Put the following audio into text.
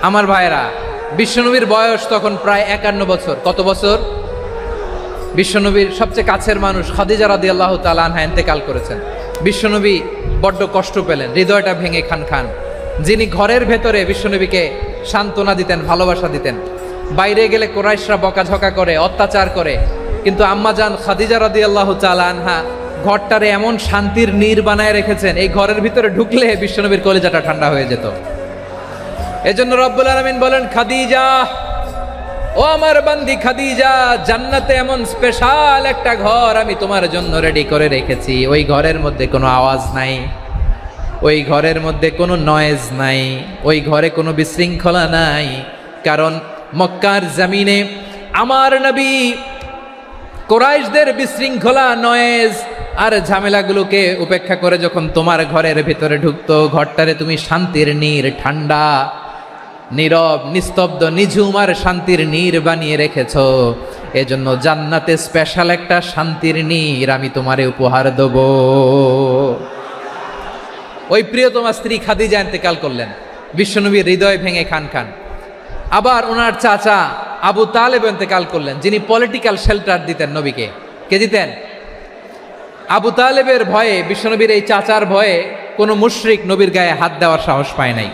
আমার ভাইরা, বিশ্বনবীর বয়স তখন প্রায় 51 বছর। কত বছর? বিশ্বনবীর সবচেয়ে কাছের মানুষ খাদিজা রাদিয়াল্লাহু তাআলা আনহা ইন্তেকাল করেছেন। বিশ্বনবী বড্ড কষ্ট পেলেন, হৃদয়টা ভেঙে খান খান। যিনি ঘরের ভেতরে বিশ্বনবীকে সান্ত্বনা দিতেন, ভালোবাসা দিতেন, বাইরে গেলে কুরাইশরা বকাঝকা করে, অত্যাচার করে, কিন্তু আম্মাজান খাদিজা রাদিয়াল্লাহু তাআলা আনহা ঘরটারে এমন শান্তির নীর বানায় রেখেছেন, এই ঘরের ভিতরে ঢুকলে বিশ্বনবীর কলিজাটা ঠান্ডা হয়ে যেত। এজন্য রব্বুল আলামিন বলেন, খাদিজা, ও আমার বান্দি খাদিজা, জান্নাতে এমন স্পেশাল একটা ঘর আমি তোমার জন্য রেডি করে রেখেছি। ওই ঘরের মধ্যে কোনো আওয়াজ নাই, ওই ঘরের মধ্যে কোনো নয়েজ নাই, ওই ঘরে কোনো বিশৃঙ্খলা নাই। কারণ মক্কার জমিনে আমার নবী কুরাইশদের বিশৃঙ্খলা, নয়েজ আর ঝামেলাগুলোকে উপেক্ষা করে যখন তোমার ঘরের ভিতরে ঢুকতো, ঘরটারে তুমি শান্তির নীর, ঠান্ডা, নীরব, নিস্তব্ধ, নিঝুম আর শান্তির নীর বানিয়ে রেখেছ। এজন্য জান্নাতে স্পেশাল একটা শান্তির নীর আমি তোমারে উপহার দেব। ওই প্রিয়তমা স্ত্রী খাদিজা ইন্তেকাল করলেন, বিশ্বনবীর হৃদয় ভেঙে খান খান। আবার ওনার চাচা আবু তালেব ইন্তেকাল করলেন, যিনি পলিটিক্যাল শেল্টার দিতেন নবীকে। কে দিতেন? আবু তালেবের ভয়ে, বিশ্বনবীর এই চাচার ভয়ে কোনো মুশরিক নবীর গায়ে হাত দেওয়ার সাহস পায় নাই।